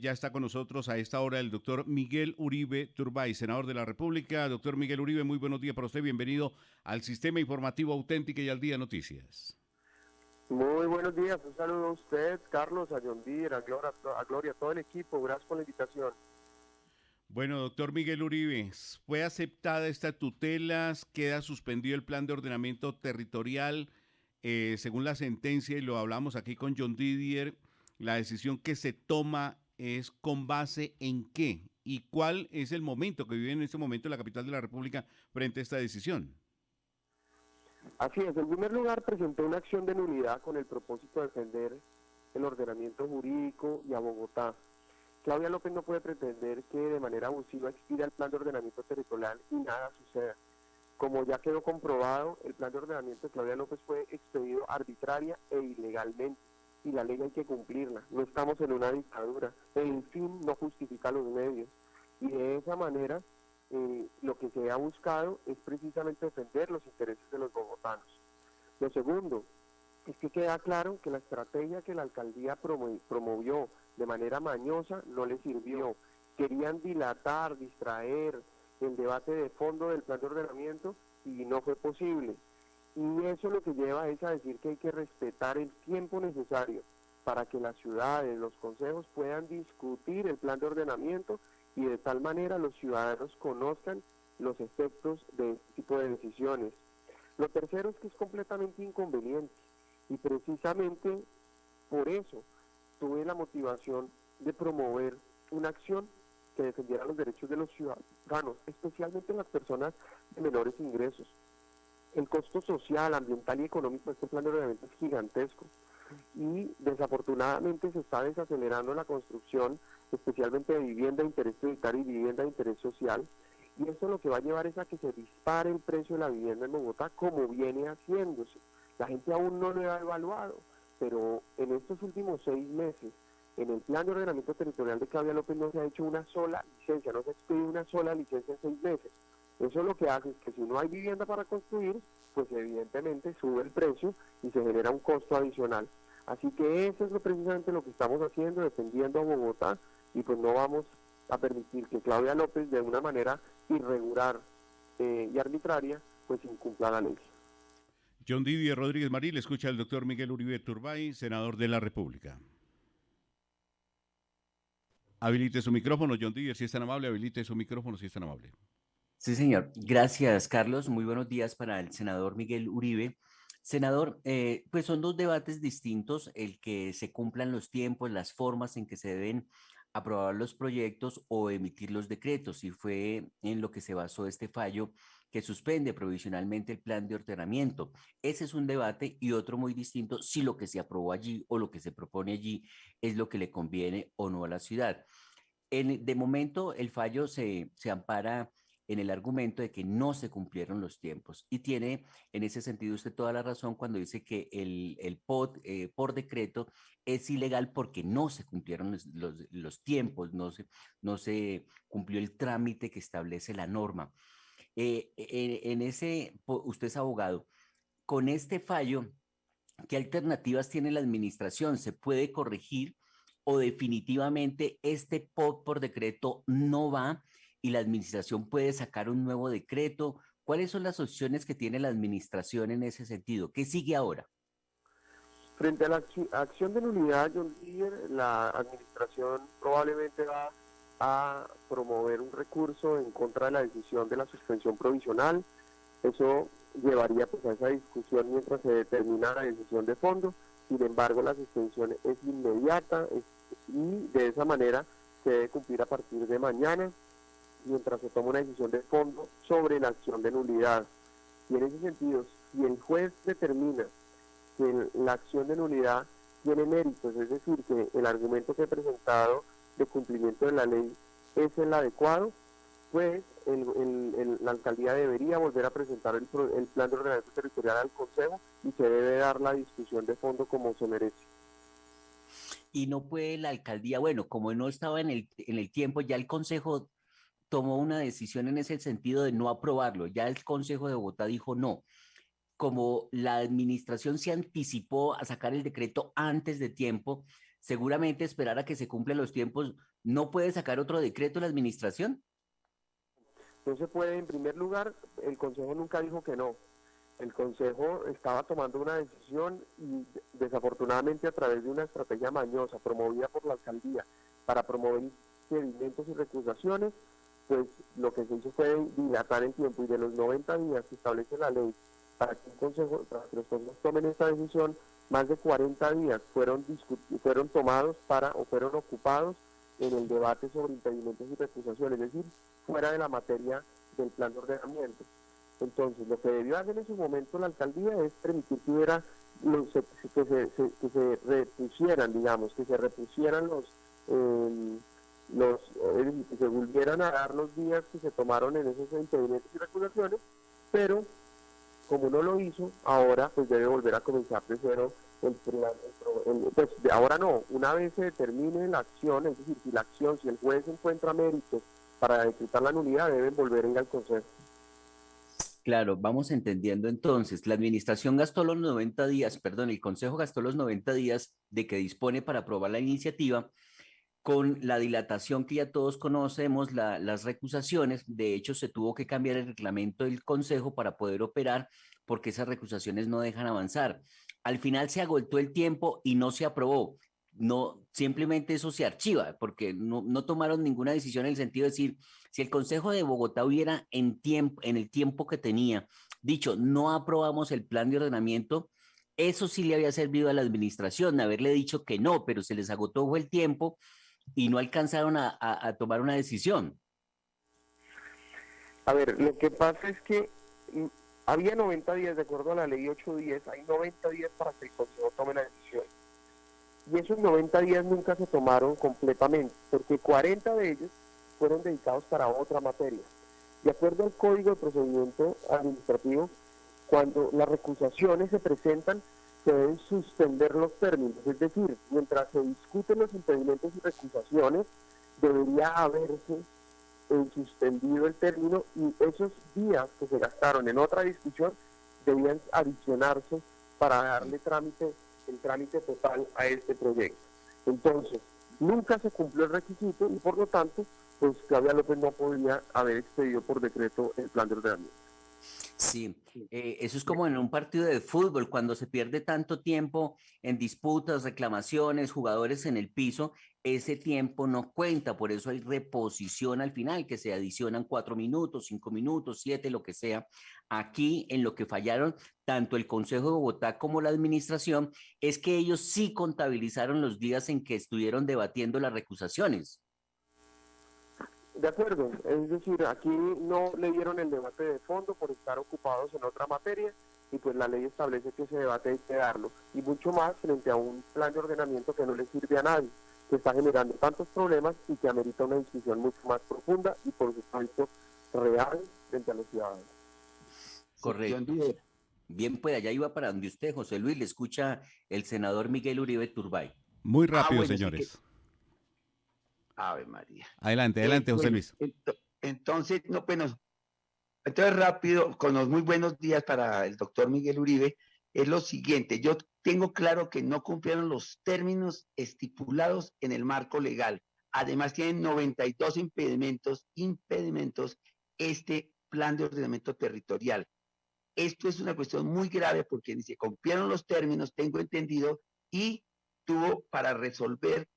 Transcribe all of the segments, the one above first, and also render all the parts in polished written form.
ya está con nosotros a esta hora el doctor Miguel Uribe Turbay, senador de la República. Doctor Miguel Uribe, muy buenos días para usted. Bienvenido al Sistema Informativo Auténtica y al Día Noticias. Muy buenos días, un saludo a usted, Carlos, a John Deere, a Gloria, a todo el equipo, gracias por la invitación. Bueno, doctor Miguel Uribe, ¿fue aceptada esta tutela? ¿Queda suspendido el plan de ordenamiento territorial? Según la sentencia, y lo hablamos aquí con John Didier, la decisión que se toma es con base en qué y cuál es el momento que vive en este momento la capital de la República frente a esta decisión. Así es, en primer lugar presenté una acción de nulidad con el propósito de defender el ordenamiento jurídico y a Bogotá. Claudia López no puede pretender que de manera abusiva expida el plan de ordenamiento territorial y nada suceda. Como ya quedó comprobado, el plan de ordenamiento de Claudia López fue expedido arbitraria e ilegalmente y la ley hay que cumplirla. No estamos en una dictadura. El fin no justifica los medios. Y de esa manera, lo que se ha buscado es precisamente defender los intereses de los bogotanos. Lo segundo es que queda claro que la estrategia que la alcaldía promovió de manera mañosa no le sirvió. Querían dilatar, distraer el debate de fondo del plan de ordenamiento y no fue posible. Y eso lo que lleva es a decir que hay que respetar el tiempo necesario para que las ciudades, los consejos puedan discutir el plan de ordenamiento y de tal manera los ciudadanos conozcan los efectos de este tipo de decisiones. Lo tercero es que es completamente inconveniente y precisamente por eso tuve la motivación de promover una acción que defendiera los derechos de los ciudadanos, especialmente las personas de menores ingresos. El costo social, ambiental y económico de este plan de ordenamiento es gigantesco y desafortunadamente se está desacelerando la construcción, especialmente de vivienda de interés prioritario y vivienda de interés social, y esto lo que va a llevar es a que se dispare el precio de la vivienda en Bogotá como viene haciéndose. La gente aún no lo ha evaluado, pero en estos últimos 6 meses, en el plan de ordenamiento territorial de Claudia López no se ha hecho una sola licencia, no se ha expedido una sola licencia en 6 meses. Eso lo que hace es que si no hay vivienda para construir, pues evidentemente sube el precio y se genera un costo adicional. Así que eso es precisamente lo que estamos haciendo, defendiendo a Bogotá, y pues no vamos a permitir que Claudia López de una manera irregular y arbitraria pues incumpla la ley. John Didier Rodríguez Marí, le escucha el doctor Miguel Uribe Turbay, senador de la República. Habilite su micrófono, John Didier, si es tan amable, habilite su micrófono, si es tan amable. Sí, señor. Gracias, Carlos. Muy buenos días para el senador Miguel Uribe. Senador, pues son dos debates distintos, el que se cumplan los tiempos, las formas en que se deben aprobar los proyectos o emitir los decretos, y fue en lo que se basó este fallo que suspende provisionalmente el plan de ordenamiento. Ese es un debate y otro muy distinto, si lo que se aprobó allí o lo que se propone allí es lo que le conviene o no a la ciudad. De momento, el fallo se ampara en el argumento de que no se cumplieron los tiempos y tiene en ese sentido usted toda la razón cuando dice que el POT por decreto es ilegal porque no se cumplieron los tiempos, no se cumplió el trámite que establece la norma. Usted es abogado, con este fallo, ¿qué alternativas tiene la administración? ¿Se puede corregir o definitivamente este POT por decreto no va y la administración puede sacar un nuevo decreto? ¿Cuáles son las opciones que tiene la administración en ese sentido? ¿Qué sigue ahora? Frente a la acción de nulidad, John Deere, la administración probablemente va a promover un recurso en contra de la decisión de la suspensión provisional. Eso llevaría pues a esa discusión mientras se determina la decisión de fondo. Sin embargo, la suspensión es inmediata y de esa manera se debe cumplir a partir de mañana, mientras se toma una decisión de fondo sobre la acción de nulidad. Y en ese sentido, si el juez determina que la acción de nulidad tiene méritos, es decir, que el argumento que he presentado de cumplimiento de la ley es el adecuado, pues la alcaldía debería volver a presentar el plan de ordenamiento territorial al Consejo y se debe dar la discusión de fondo como se merece. Y no puede la alcaldía, bueno, como no estaba en el tiempo, ya el Consejo tomó una decisión en ese sentido de no aprobarlo, ya el Consejo de Bogotá dijo no. Como la administración se anticipó a sacar el decreto antes de tiempo, seguramente esperar a que se cumplan los tiempos ¿No puede sacar otro decreto la administración? No se puede, en primer lugar, el Consejo nunca dijo que no. El Consejo estaba tomando una decisión y desafortunadamente a través de una estrategia mañosa promovida por la alcaldía para promover impedimentos y recusaciones, pues lo que se hizo fue dilatar el tiempo y de los 90 días que establece la ley para que, para que los consejos tomen esta decisión, más de 40 días fueron tomados o fueron ocupados en el debate sobre impedimentos y recusaciones, es decir, fuera de la materia del plan de ordenamiento. Entonces, lo que debió hacer en su momento la alcaldía es permitir que hubiera que se repusieran, digamos, que se repusieran es decir, que se volvieran a dar los días que se tomaron en esos impedimentos y recusaciones, pero como no lo hizo, ahora pues debe volver a comenzar de cero pues ahora no, una vez se determine la acción, es decir, si el juez encuentra méritos para decretar la nulidad, deben volver a ir al Consejo. Claro, vamos entendiendo entonces. La administración gastó los 90 días, perdón, el Consejo gastó los 90 días de que dispone para aprobar la iniciativa con la dilatación que ya todos conocemos, las recusaciones. De hecho, se tuvo que cambiar el reglamento del Consejo para poder operar porque esas recusaciones no dejan avanzar. Al final se agotó el tiempo y no se aprobó. No, simplemente eso se archiva porque no tomaron ninguna decisión en el sentido de decir, si el Consejo de Bogotá hubiera en el tiempo que tenía dicho, no aprobamos el plan de ordenamiento, eso sí le había servido a la administración, haberle dicho que no, pero se les agotó el tiempo y no alcanzaron a tomar una decisión. A ver, lo que pasa es que había 90 días, de acuerdo a la ley 810, hay 90 días para que el Consejo tome la decisión. Y esos 90 días nunca se tomaron completamente, porque 40 de ellos fueron dedicados para otra materia. De acuerdo al Código de Procedimiento Administrativo, cuando las recusaciones se presentan, se deben suspender los términos, es decir, mientras se discuten los impedimentos y recusaciones, debería haberse suspendido el término y esos días que se gastaron en otra discusión debían adicionarse para darle el trámite total a este proyecto. Entonces, nunca se cumplió el requisito y por lo tanto, pues Claudia López no podía haber expedido por decreto el plan de ordenamiento. Sí, eso es como en un partido de fútbol, cuando se pierde tanto tiempo en disputas, reclamaciones, jugadores en el piso, ese tiempo no cuenta, por eso hay reposición al final, que se adicionan 4 minutos, 5 minutos, 7, lo que sea. Aquí en lo que fallaron tanto el Consejo de Bogotá como la administración es que ellos sí contabilizaron los días en que estuvieron debatiendo las recusaciones. De acuerdo, es decir, aquí no le dieron el debate de fondo por estar ocupados en otra materia y pues la ley establece que ese debate hay que darlo y mucho más frente a un plan de ordenamiento que no le sirve a nadie, que está generando tantos problemas y que amerita una discusión mucho más profunda y por supuesto real frente a los ciudadanos. Correcto. Bien, pues allá iba para donde usted, José Luis, le escucha el senador Miguel Uribe Turbay. Muy rápido, Bueno, sí que, señores. Ave María. Adelante, adelante, José Bueno, Luis. entonces, no, bueno, entonces rápido, con los muy buenos días para el doctor Miguel Uribe, es lo siguiente, yo tengo claro que no cumplieron los términos estipulados en el marco legal. Además, tienen 92 impedimentos este plan de ordenamiento territorial. Esto es una cuestión muy grave porque ni se cumplieron los términos, tengo entendido, y tuvo para resolver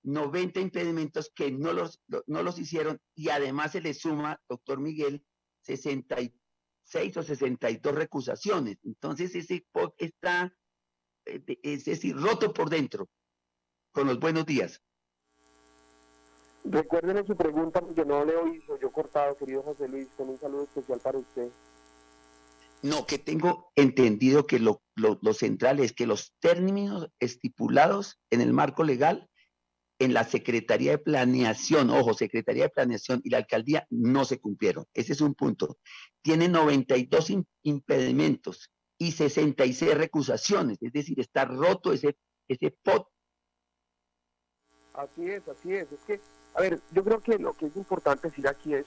90 impedimentos que no los hicieron y además se le suma, doctor Miguel, 66 o 62 recusaciones. Entonces ese POC está, es decir, roto por dentro. Con los buenos días. Recuérdenme su pregunta porque no le oí, soy yo cortado, querido José Luis, con un saludo especial para usted. No, que tengo entendido que lo central es que los términos estipulados en el marco legal en la Secretaría de Planeación, ojo, Secretaría de Planeación y la Alcaldía no se cumplieron. Ese es un punto. Tiene 92 impedimentos y 66 recusaciones, es decir, está roto ese pot. Así es, así es. Es que, a ver, yo creo que lo que es importante decir aquí es,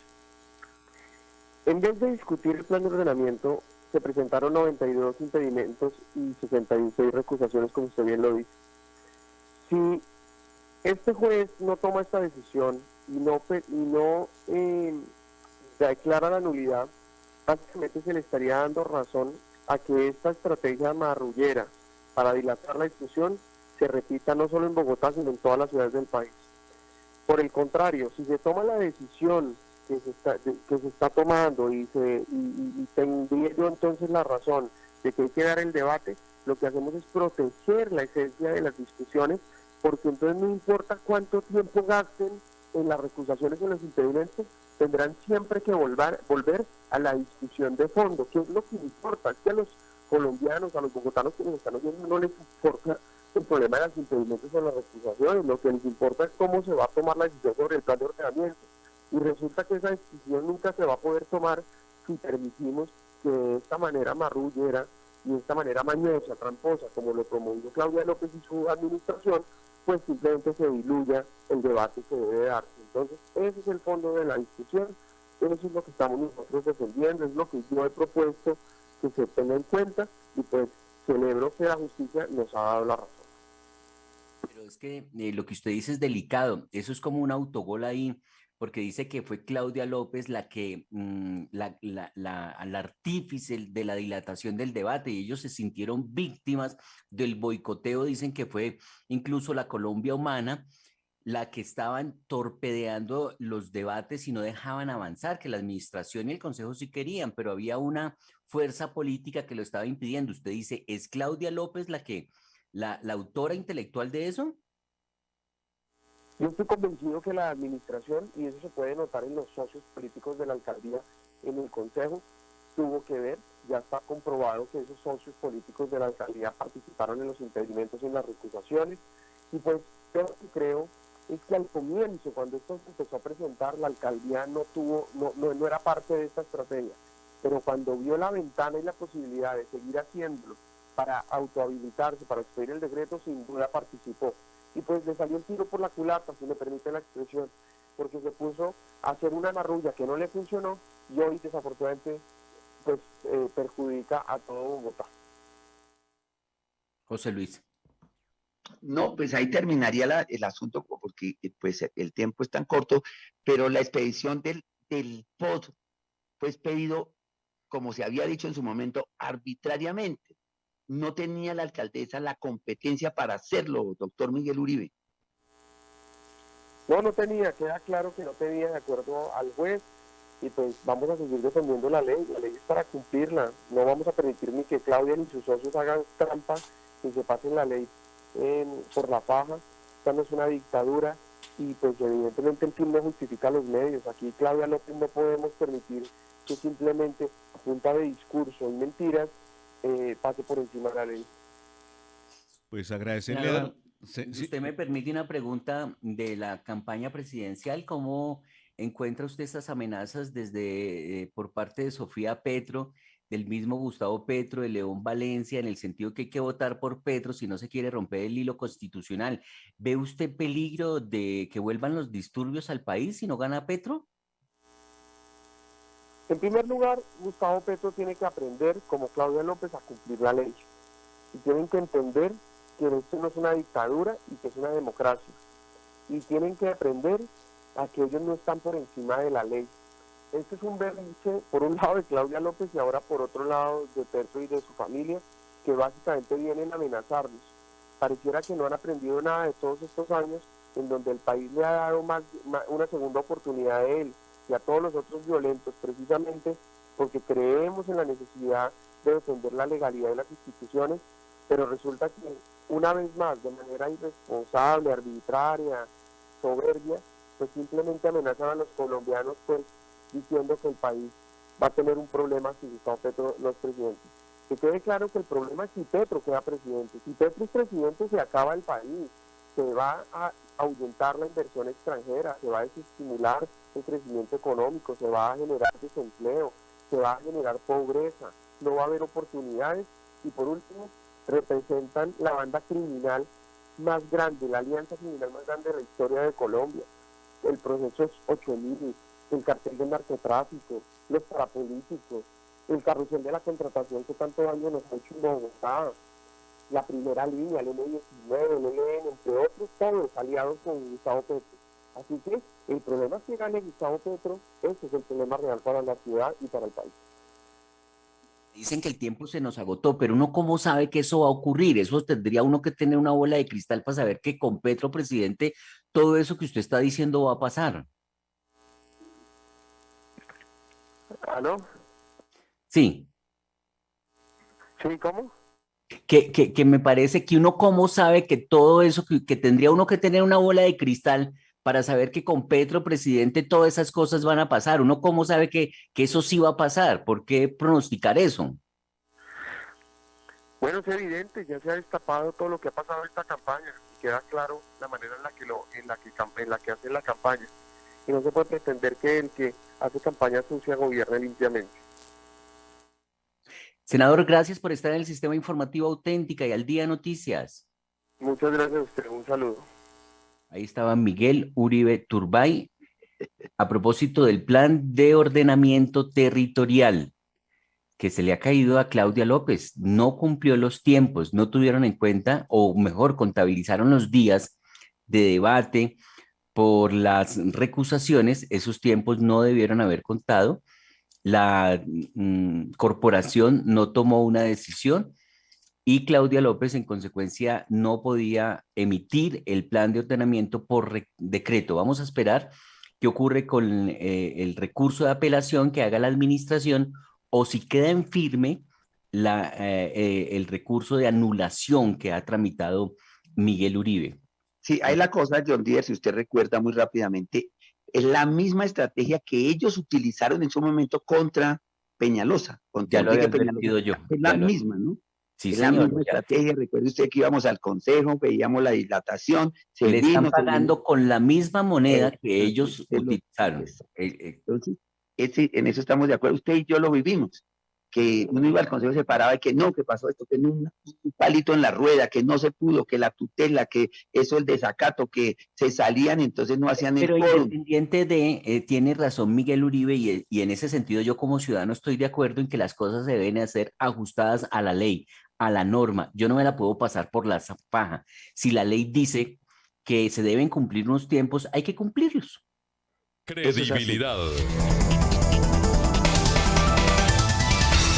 en vez de discutir el plan de ordenamiento, se presentaron 92 impedimentos y 66 recusaciones, como usted bien lo dice. Si Este juez no toma esta decisión y no declara la nulidad, básicamente se le estaría dando razón a que esta estrategia marrullera para dilatar la discusión se repita no solo en Bogotá, sino en todas las ciudades del país. Por el contrario, si se toma la decisión que se está tomando y tendría yo entonces la razón de que hay que dar el debate, lo que hacemos es proteger la esencia de las discusiones, porque entonces no importa cuánto tiempo gasten en las recusaciones o en los impedimentos, tendrán siempre que volver a la discusión de fondo, que es lo que importa. Es que a los colombianos, a los bogotanos que nos están oyendo, no les importa el problema de los impedimentos o las recusaciones, lo que les importa es cómo se va a tomar la decisión sobre el plan de ordenamiento. Y resulta que esa decisión nunca se va a poder tomar si permitimos que de esta manera marrullera y de esta manera mañosa, tramposa, como lo promovió Claudia López y su administración, pues simplemente se diluya el debate que debe darse. Entonces, ese es el fondo de la discusión, eso es lo que estamos nosotros defendiendo, es lo que yo he propuesto que se tenga en cuenta y pues celebro que la justicia nos ha dado la razón. Pero es que lo que usted dice es delicado. Eso es como un autogol ahí, porque dice que fue Claudia López la que, la artífice de la dilatación del debate y ellos se sintieron víctimas del boicoteo. Dicen que fue incluso la Colombia Humana la que estaban torpedeando los debates y no dejaban avanzar, que la administración y el consejo sí querían, pero había una fuerza política que lo estaba impidiendo. Usted dice, ¿es Claudia López la autora intelectual de eso? Yo estoy convencido que la administración, y eso se puede notar en los socios políticos de la alcaldía, en el consejo, tuvo que ver, ya está comprobado que esos socios políticos de la alcaldía participaron en los impedimentos y en las recusaciones, y pues yo lo que creo es que al comienzo, cuando esto se empezó a presentar, la alcaldía no era parte de esta estrategia, pero cuando vio la ventana y la posibilidad de seguir haciéndolo para autohabilitarse, para expedir el decreto, sin duda participó. Y pues le salió el tiro por la culata, si me permite la expresión, porque se puso a hacer una marrulla que no le funcionó y hoy desafortunadamente pues perjudica a todo Bogotá. José Luis. No, pues ahí terminaría el asunto porque pues el tiempo es tan corto, pero la expedición del POD fue expedido, como se había dicho en su momento, arbitrariamente. No tenía la alcaldesa la competencia para hacerlo, doctor Miguel Uribe. No tenía, queda claro que no tenía de acuerdo al juez y pues vamos a seguir defendiendo la ley es para cumplirla, no vamos a permitir ni que Claudia ni sus socios hagan trampa ni se pasen la ley por la faja, esta no es una dictadura y pues evidentemente el fin no justifica los medios, aquí Claudia López no podemos permitir que simplemente a punta de discurso y mentiras pase por encima de la ley. Pues agradecerle Senador, sí, usted me permite una pregunta de la campaña presidencial. ¿Cómo encuentra usted estas amenazas desde por parte de Sofía Petro, del mismo Gustavo Petro, de León Valencia, en el sentido que hay que votar por Petro si no se quiere romper el hilo constitucional? ¿Ve usted peligro de que vuelvan los disturbios al país si no gana Petro? En primer lugar, Gustavo Petro tiene que aprender, como Claudia López, a cumplir la ley. Y tienen que entender que esto no es una dictadura y que es una democracia. Y tienen que aprender a que ellos no están por encima de la ley. Este es un berrinche, por un lado de Claudia López y ahora por otro lado de Petro y de su familia, que básicamente vienen a amenazarnos. Pareciera que no han aprendido nada de todos estos años en donde el país le ha dado una segunda oportunidad a él y a todos los otros violentos, precisamente porque creemos en la necesidad de defender la legalidad de las instituciones, pero resulta que una vez más, de manera irresponsable, arbitraria, soberbia, pues simplemente amenazan a los colombianos, pues diciendo que el país va a tener un problema si Gustavo Petro no es presidente. Que quede claro que el problema es si Petro queda presidente. Si Petro es presidente, se acaba el país, se va a ahuyentar la inversión extranjera, se va a desestimular el crecimiento económico, se va a generar desempleo, se va a generar pobreza, no va a haber oportunidades y por último representan la banda criminal más grande, la alianza criminal más grande de la historia de Colombia. El proceso es 8000, el cartel del narcotráfico, los parapolíticos, el carrusel de la contratación que tanto daño nos ha hecho en Bogotá. la primera línea, el M19, el ELN, entre otros, todos aliados con Gustavo Petro. Así que el problema es que gane Gustavo Petro, ese es el problema real para la ciudad y para el país. Dicen que el tiempo se nos agotó, pero uno cómo sabe que eso va a ocurrir. Eso tendría uno que tener una bola de cristal para saber que con Petro presidente todo eso que usted está diciendo va a pasar. ¿Aló? Sí, ¿Sí, cómo? que me parece que uno cómo sabe que todo eso, que tendría uno que tener una bola de cristal para saber que con Petro presidente todas esas cosas van a pasar. Uno cómo sabe que eso sí va a pasar. ¿Por qué pronosticar eso? Bueno, es evidente, ya se ha destapado todo lo que ha pasado en esta campaña y queda claro la manera en la que hace la campaña. Y no se puede pretender que el que hace campaña sucia gobierne limpiamente. Senador, gracias por estar en el Sistema Informativo Auténtica y al Día Noticias. Muchas gracias a usted, un saludo. Ahí estaba Miguel Uribe Turbay a propósito del plan de ordenamiento territorial que se le ha caído a Claudia López. No cumplió los tiempos, no tuvieron en cuenta, o mejor, contabilizaron los días de debate por las recusaciones. Esos tiempos no debieron haber contado. La corporación no tomó una decisión y Claudia López, en consecuencia, no podía emitir el plan de ordenamiento por decreto. Vamos a esperar qué ocurre con el recurso de apelación que haga la administración o si queda en firme el recurso de anulación que ha tramitado Miguel Uribe. Sí, hay la cosa, John Deere, si usted recuerda muy rápidamente, es la misma estrategia que ellos utilizaron en su momento contra Peñalosa, contra Ya lo Enrique había Peñalosa. advertido yo. Es la misma, ¿no? Sí, Es la señor. misma estrategia. Recuerde usted que íbamos al consejo, veíamos la dilatación, Le están se vino, pagando con la misma moneda que ellos usted utilizaron. entonces, en eso estamos de acuerdo. Usted y yo lo vivimos, que uno iba al consejo, se paraba y que no, que pasó esto, que no, un palito en la rueda, que no se pudo, que la tutela, que eso, el desacato, que se salían, entonces no hacían el Pero quórum. independiente tiene razón Miguel Uribe y en ese sentido yo como ciudadano estoy de acuerdo en que las cosas se deben hacer ajustadas a la ley, a la norma. Yo no me la puedo pasar por la paja. Si la ley dice que se deben cumplir unos tiempos, hay que cumplirlos. Credibilidad.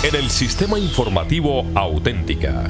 En el Sistema Informativo Auténtica.